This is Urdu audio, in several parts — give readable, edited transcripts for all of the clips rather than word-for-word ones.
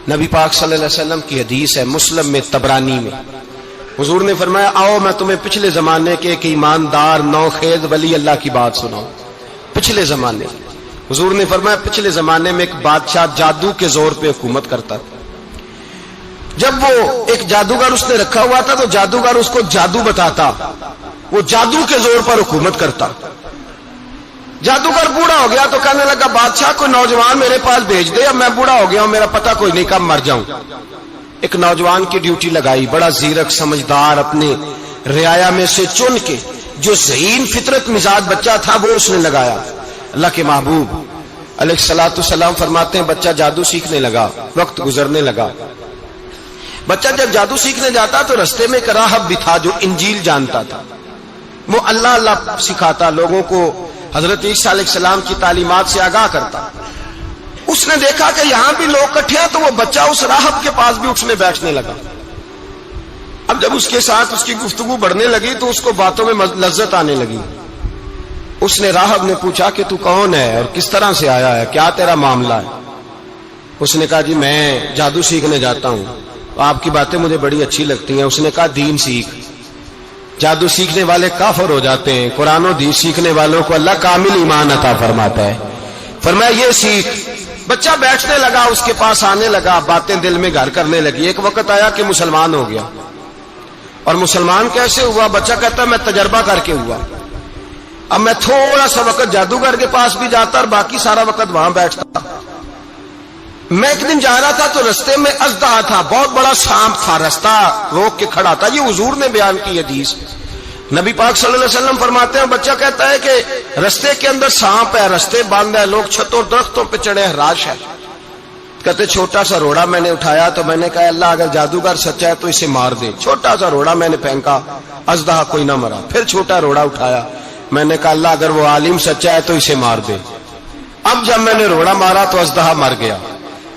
نبی پاک صلی اللہ علیہ وسلم کی حدیث ہے مسلم میں طبرانی میں، حضور نے فرمایا آؤ میں تمہیں پچھلے زمانے کے ایک ایماندار نوخیز ولی اللہ کی بات سناؤں۔ پچھلے زمانے حضور نے فرمایا پچھلے زمانے میں ایک بادشاہ جادو کے زور پہ حکومت کرتا تھا۔ جب وہ ایک جادوگر اس نے رکھا ہوا تھا تو جادوگر اس کو جادو بتاتا، وہ جادو کے زور پر حکومت کرتا۔ جادوگر بوڑھا ہو گیا تو کہنے لگا بادشاہ کوئی نوجوان میرے پاس بھیج دے، اب میں بوڑھا ہو گیا ہوں، میرا پتہ کوئی نہیں کب مر جاؤں۔ ایک نوجوان کی ڈیوٹی لگائی، بڑا زیرک سمجھدار اپنے رعایا میں سے چن کے جو ذہین فطرت مزاج بچہ تھا وہ اس نے لگایا۔ اللہ کے محبوب علیہ الصلوۃ والسلام فرماتے ہیں بچہ جادو سیکھنے لگا، وقت گزرنے لگا۔ بچہ جب جادو سیکھنے جاتا تو رستے میں ایک راہب بھی تھا جو انجیل جانتا تھا، وہ اللہ اللہ سکھاتا، لوگوں کو حضرت عیسیٰ علیہ السلام کی تعلیمات سے آگاہ کرتا۔ اس نے دیکھا کہ یہاں بھی لوگ اکٹھے ہیں تو وہ بچہ اس راہب کے پاس بھی اٹھنے بیٹھنے لگا۔ اب جب اس کے ساتھ اس کی گفتگو بڑھنے لگی تو اس کو باتوں میں لذت آنے لگی۔ اس نے راہب نے پوچھا کہ تو کون ہے اور کس طرح سے آیا ہے، کیا تیرا معاملہ ہے؟ اس نے کہا جی میں جادو سیکھنے جاتا ہوں، آپ کی باتیں مجھے بڑی اچھی لگتی ہیں۔ اس نے کہا دین سیکھ، جادو سیکھنے والے کافر ہو جاتے ہیں، قرآن و حدیث سیکھنے والوں کو اللہ کامل ایمان عطا فرماتا ہے۔ فرمایا یہ سیکھ۔ بچہ بیٹھنے لگا، اس کے پاس آنے لگا، باتیں دل میں گھر کرنے لگی۔ ایک وقت آیا کہ مسلمان ہو گیا، اور مسلمان کیسے ہوا؟ بچہ کہتا ہے میں تجربہ کر کے ہوا۔ اب میں تھوڑا سا وقت جادوگر کے پاس بھی جاتا اور باقی سارا وقت وہاں بیٹھتا۔ میں ایک دن جا رہا تھا تو رستے میں اژدہا تھا، بہت بڑا سانپ تھا، رستہ روک کے کھڑا تھا۔ یہ حضور نے بیان کی حدیث، نبی پاک صلی اللہ علیہ وسلم فرماتے ہیں بچہ کہتا ہے کہ رستے کے اندر سانپ ہے، رستے بند ہے، لوگ چھتوں درختوں پہ چڑھے، ہراش ہے۔ کہتے چھوٹا سا روڑا میں نے اٹھایا تو میں نے کہا اللہ اگر جادوگر سچا ہے تو اسے مار دے۔ چھوٹا سا روڑا میں نے پھینکا، اژدہا کوئی نہ مرا۔ پھر چھوٹا روڑا اٹھایا، میں نے کہا اللہ اگر وہ عالم سچا ہے تو اسے مار دے۔ اب جب میں نے روڑا مارا تو اژدہا مر گیا۔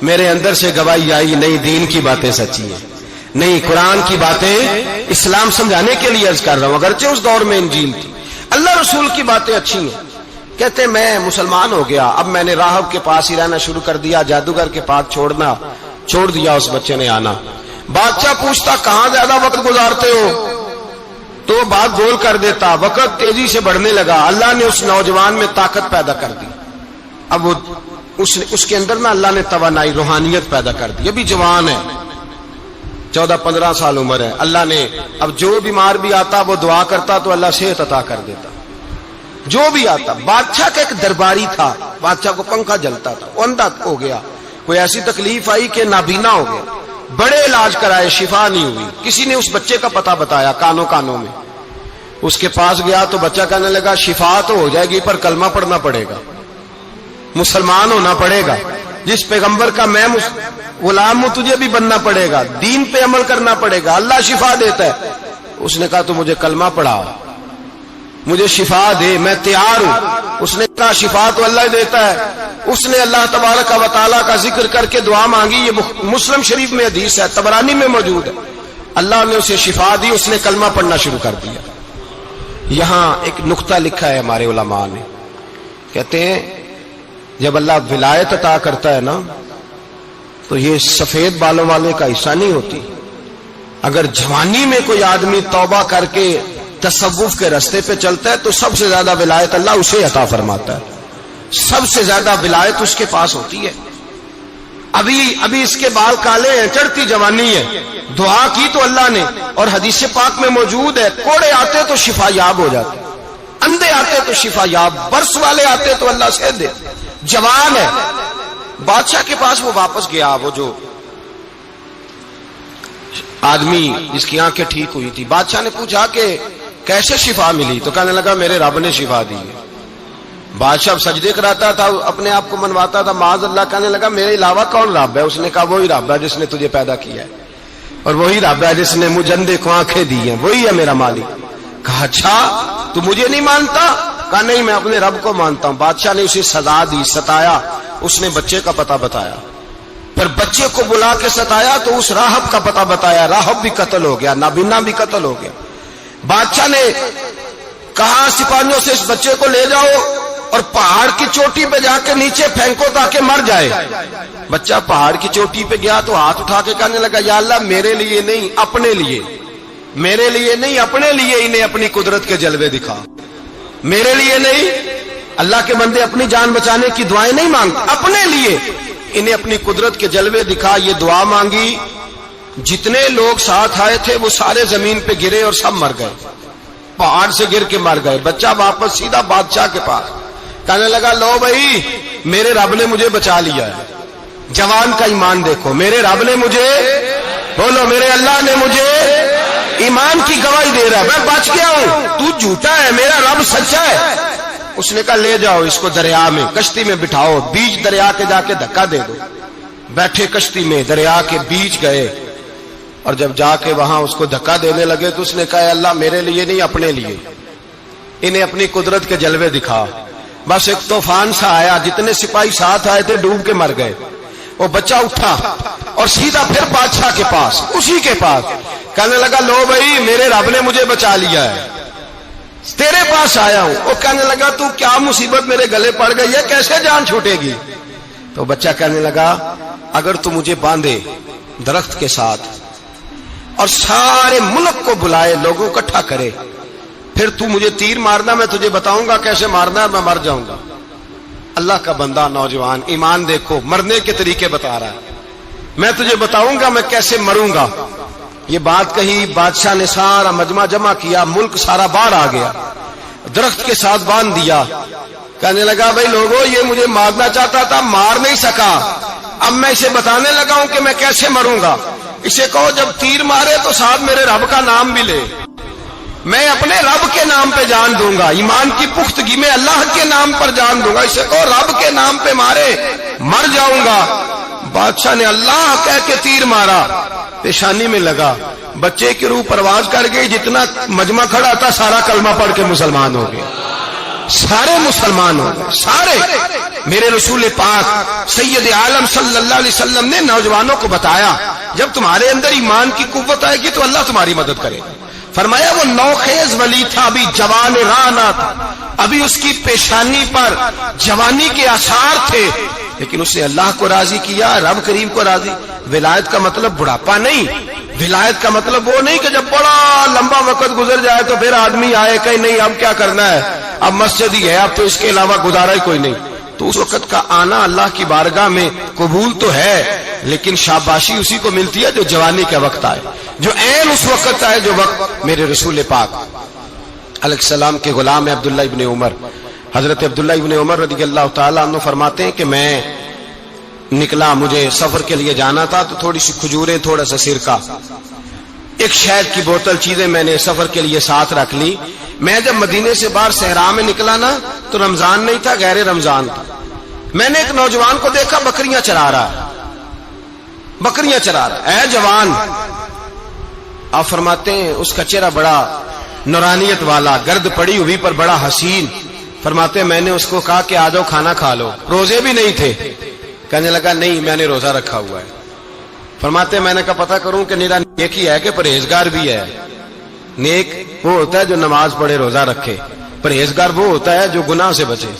میرے اندر سے گواہی آئی نہیں دین کی باتیں سچی ہیں، نہیں قرآن کی باتیں اسلام سمجھانے کے لیے عرض کر رہا ہوں، اگرچہ اس دور میں انجیل تھی، اللہ رسول کی باتیں اچھی ہیں۔ کہتے میں مسلمان ہو گیا، اب میں نے راہب کے پاس ہی رہنا شروع کر دیا، جادوگر کے پاس چھوڑ دیا اس بچے نے آنا۔ بادشاہ پوچھتا کہاں زیادہ وقت گزارتے ہو تو وہ بات گول کر دیتا۔ وقت تیزی سے بڑھنے لگا، اللہ نے اس نوجوان میں طاقت پیدا کر دی۔ اب وہ اس کے اندر نا اللہ نے توانائی روحانیت پیدا کر دی، ابھی جوان ہے، 14-15 سال عمر ہے۔ اللہ نے اب جو بیمار بھی آتا وہ دعا کرتا تو اللہ صحت عطا کر دیتا، جو بھی آتا۔ بادشاہ کا ایک درباری تھا، بادشاہ کو پنکھا جلتا تھا، وہ اندھا ہو گیا، کوئی ایسی تکلیف آئی کہ نابینا ہو گیا، بڑے علاج کرائے شفا نہیں ہوئی۔ کسی نے اس بچے کا پتہ بتایا کانوں میں، اس کے پاس گیا تو بچہ کہنے لگا شفا تو ہو جائے گی پر کلمہ پڑھنا پڑے گا، مسلمان ہونا پڑے گا، جس پیغمبر کا میں غلام ہوں تجھے بھی بننا پڑے گا، دین پہ عمل کرنا پڑے گا، اللہ شفا دیتا ہے۔ اس نے کہا تو مجھے کلمہ پڑھا، مجھے شفا دے، میں تیار ہوں۔ اس نے کہا شفا تو اللہ دیتا ہے۔ اس نے اللہ تبارک و تعالیٰ کا ذکر کر کے دعا مانگی، یہ مسلم شریف میں حدیث ہے، طبرانی میں موجود ہے۔ اللہ نے اسے شفا دی، اس نے کلمہ پڑھنا شروع کر دیا۔ یہاں ایک نقطہ لکھا ہے ہمارے علماء نے، کہتے ہیں جب اللہ ولایت عطا کرتا ہے نا تو یہ سفید بالوں والے کا حصہ نہیں ہوتی۔ اگر جوانی میں کوئی آدمی توبہ کر کے تصوف کے راستے پہ چلتا ہے تو سب سے زیادہ ولایت اللہ اسے عطا فرماتا ہے، سب سے زیادہ ولایت اس کے پاس ہوتی ہے۔ ابھی اس کے بال کالے ہیں، چڑھتی جوانی ہے، دعا کی تو اللہ نے، اور حدیث پاک میں موجود ہے کوڑے آتے تو شفا یاب ہو جاتے، اندھے آتے تو شفا یاب، برس والے آتے تو اللہ سے دے۔ جوان ہے، بادشاہ کے پاس وہ واپس گیا، وہ جو آدمی جس کی آنکھیں ٹھیک ہوئی تھی۔ بادشاہ نے پوچھا کہ کیسے شفا ملی؟ تو کہنے لگا میرے رب نے شفا دی ہے۔ بادشاہ سجدے کراتا تھا، اپنے آپ کو منواتا تھا، معاذ اللہ، کہنے لگا میرے علاوہ کون رب ہے؟ اس نے کہا وہی رب ہے جس نے تجھے پیدا کیا ہے، اور وہی رب ہے جس نے مجھے اندھے کو آنکھیں دی ہیں، وہی ہے میرا مالک۔ کہا اچھا تو مجھے نہیں مانتا؟ کہا نہیں میں اپنے رب کو مانتا ہوں۔ بادشاہ نے اسے سزا دی، ستایا، اس نے بچے کا پتہ بتایا، پر بچے کو بلا کے ستایا تو اس راہب کا پتہ بتایا، راہب بھی قتل ہو گیا، نابینا بھی قتل ہو گیا۔ بادشاہ نے کہا سپاہیوں سے اس بچے کو لے جاؤ اور پہاڑ کی چوٹی پہ جا کے نیچے پھینکو تاکہ مر جائے. بچہ پہاڑ کی چوٹی پہ گیا تو ہاتھ اٹھا کے کہنے لگا یا اللہ میرے لیے نہیں اپنے لیے، میرے لیے نہیں اپنے لیے انہیں اپنی قدرت کے جلوے دکھا. میرے لیے نہیں، اللہ کے بندے اپنی جان بچانے کی دعائیں نہیں مانگتے، اپنے لیے انہیں اپنی قدرت کے جلوے دکھا. یہ دعا مانگی، جتنے لوگ ساتھ آئے تھے وہ سارے زمین پہ گرے اور سب مر گئے، پہاڑ سے گر کے مر گئے. بچہ واپس سیدھا بادشاہ کے پاس کہنے لگا لو بھائی میرے رب نے مجھے بچا لیا ہے. جوان کا ایمان دیکھو، میرے رب نے مجھے، بولو میرے اللہ نے مجھے ایمان کی گواہی دے رہا ہے، میں بچ گیا ہوں، تو جھوٹا ہے، میرا رب سچا ہے. اس نے کہا لے جاؤ اس کو دریا میں، کشتی میں بٹھاؤ، بیچ دریا کے جا کے دھکا دے دو. بیٹھے کشتی میں، دریا کے بیچ گئے، اور جب جا کے وہاں اس کو دھکا دینے لگے تو اس نے کہا اللہ میرے لیے نہیں اپنے لیے انہیں اپنی قدرت کے جلوے دکھا. بس ایک طوفان سا آیا، جتنے سپاہی ساتھ آئے تھے ڈوب کے مر گئے. وہ بچہ اٹھا اور سیدھا پھر بادشاہ کے پاس، اسی کے پاس کہنے لگا لو بھائی میرے رب نے مجھے بچا لیا ہے، تیرے پاس آیا ہوں. وہ کہنے لگا تو کیا مصیبت میرے گلے پڑ گئی ہے، کیسے جان چھوٹے گی؟ تو بچہ کہنے لگا اگر تو مجھے باندھے درخت کے ساتھ اور سارے ملک کو بلائے، لوگوں کو اکٹھا کرے، پھر تو مجھے تیر مارنا، میں تجھے بتاؤں گا کیسے مارنا ہے، میں مر جاؤں گا. اللہ کا بندہ نوجوان ایمان دیکھو، مرنے کے طریقے بتا رہا ہے، میں تجھے بتاؤں گا میں کیسے مروں گا. یہ بات کہی، بادشاہ نے سارا مجمع جمع کیا، ملک سارا باہر آ گیا، درخت کے ساتھ باندھ دیا. کہنے لگا بھائی لوگوں یہ مجھے مارنا چاہتا تھا، مار نہیں سکا، اب میں اسے بتانے لگا ہوں کہ میں کیسے مروں گا. اسے کہو جب تیر مارے تو ساتھ میرے رب کا نام بھی لے، میں اپنے رب کے نام پہ جان دوں گا، ایمان کی پختگی میں اللہ کے نام پر جان دوں گا. اسے کہو رب کے نام پہ مارے، مر جاؤں گا. بادشاہ نے اللہ کہہ کے تیر مارا، پیشانی میں لگا، بچے کی روح پرواز کر گئی. جتنا مجمع کھڑا تھا سارا کلمہ پڑھ کے مسلمان ہو گئے، سارے مسلمان ہو گئے سارے. میرے رسول پاک سید عالم صلی اللہ علیہ وسلم نے نوجوانوں کو بتایا جب تمہارے اندر ایمان کی قوت آئے گی تو اللہ تمہاری مدد کرے گا. فرمایا وہ نوخیز ولی تھا، ابھی جوان رانا تھا، ابھی اس کی پیشانی پر جوانی کے آثار تھے، لیکن اس نے اللہ کو راضی کیا، رب کریم کو راضی. ولایت کا مطلب بڑھاپا نہیں، ولایت کا مطلب وہ نہیں کہ جب بڑا لمبا وقت گزر جائے تو پھر آدمی آئے کہ نہیں اب کیا کرنا ہے، اب مسجد ہی ہے، اب تو اس کے علاوہ گزارا ہی کوئی نہیں. تو اس وقت کا آنا اللہ کی بارگاہ میں قبول تو ہے، لیکن شاباشی اسی کو ملتی ہے جو جوانی کا وقت آئے، جو عین اس وقت آئے جو وقت میرے رسول پاک علیہ السلام کے غلام عبداللہ ابن عمر، حضرت عبداللہ ابن عمر رضی اللہ تعالیٰ عنہ فرماتے ہیں کہ میں نکلا، مجھے سفر کے لیے جانا تھا، تو تھوڑی سی کھجوریں، تھوڑا سا سرکہ، ایک شہد کی بوتل، چیزیں میں نے سفر کے لیے ساتھ رکھ لی. میں جب مدینے سے باہر صحرا میں نکلا نا تو رمضان نہیں تھا، غیر رمضان تھا. میں نے ایک نوجوان کو دیکھا بکریاں چرا رہا ہے، بکریاں چرا رہا ہے. اے جوان، آپ فرماتے ہیں اس کا چہرہ بڑا نورانیت والا، گرد پڑی ہوئی پر بڑا حسین. فرماتے ہیں میں نے اس کو کہا کہ آ جاؤ کھانا کھا لو، روزے بھی نہیں تھے. کہنے لگا نہیں میں نے روزہ رکھا ہوا ہے. فرماتے ہیں میں نے کہا پتہ کروں کہ نیرا نیک ہی ہے کہ پرہیزگار بھی ہے. نیک وہ ہوتا ہے جو نماز پڑھے روزہ رکھے، پرہیزگار وہ ہوتا ہے جو گناہ سے بچے،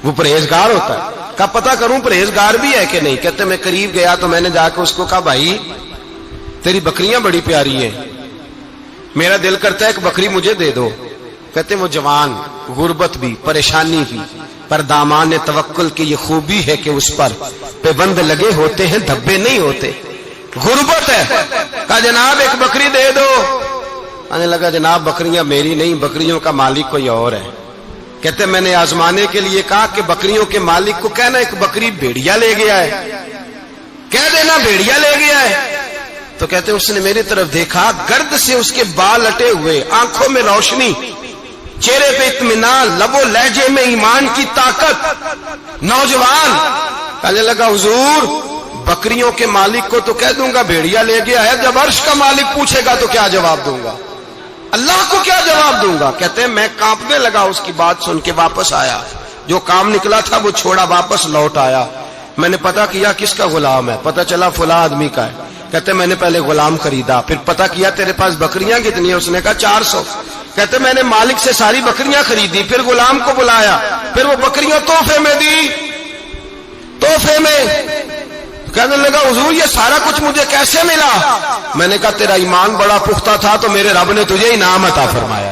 وہ پرہیزگار ہوتا ہے. کہا پتہ کروں پرہیزگار بھی ہے کہ نہیں. کہتے میں قریب گیا تو میں نے جا کے اس کو کہا بھائی تیری بکریاں بڑی پیاری ہیں، میرا دل کرتا ہے ایک بکری مجھے دے دو. کہتے وہ جوان، غربت بھی، پریشانی بھی، پر دامان توکل کی یہ خوبی ہے کہ اس پر پابند لگے ہوتے ہیں، دھبے نہیں ہوتے. غربت ہے. کہا جناب ایک بکری دے دو. آنے لگا جناب بکریاں میری نہیں، بکریوں کا مالک کوئی اور ہے. کہتے میں نے آزمانے کے لیے کہا کہ بکریوں کے مالک کو کہنا ایک بکری بھیڑیا لے گیا ہے، کہہ دینا بھیڑیا لے گیا ہے. تو کہتے اس نے میری طرف دیکھا، گرد سے اس کے بال لٹے ہوئے، آنکھوں میں روشنی، چہرے پہ اطمینان، لب و لہجے میں ایمان کی طاقت. نوجوان کہنے لگا حضور بکریوں کے مالک کو تو کہہ دوں گا بھیڑیا لے گیا ہے، جب عرش کا مالک پوچھے گا تو کیا جواب دوں گا، اللہ کو کیا جواب دوں گا. کہتے ہیں میں کانپنے لگا اس کی بات سن کے. واپس آیا، جو کام نکلا تھا وہ چھوڑا، واپس لوٹ آیا. میں نے پتا کیا کس کا غلام ہے، پتا چلا فلاں آدمی کا ہے. کہتے میں نے پہلے غلام خریدا، پھر پتا کیا تیرے پاس بکریاں کتنی ہیں، اس نے کہا 400. کہتے میں نے مالک سے ساری بکریاں خریدی، پھر غلام کو بلایا، پھر وہ بکریاں تحفے میں دی، تحفے میں۔ کہنے لگا حضور یہ سارا کچھ مجھے کیسے ملا؟ میں نے کہا تیرا ایمان بڑا پختہ تھا تو میرے رب نے تجھے انعام عطا فرمایا۔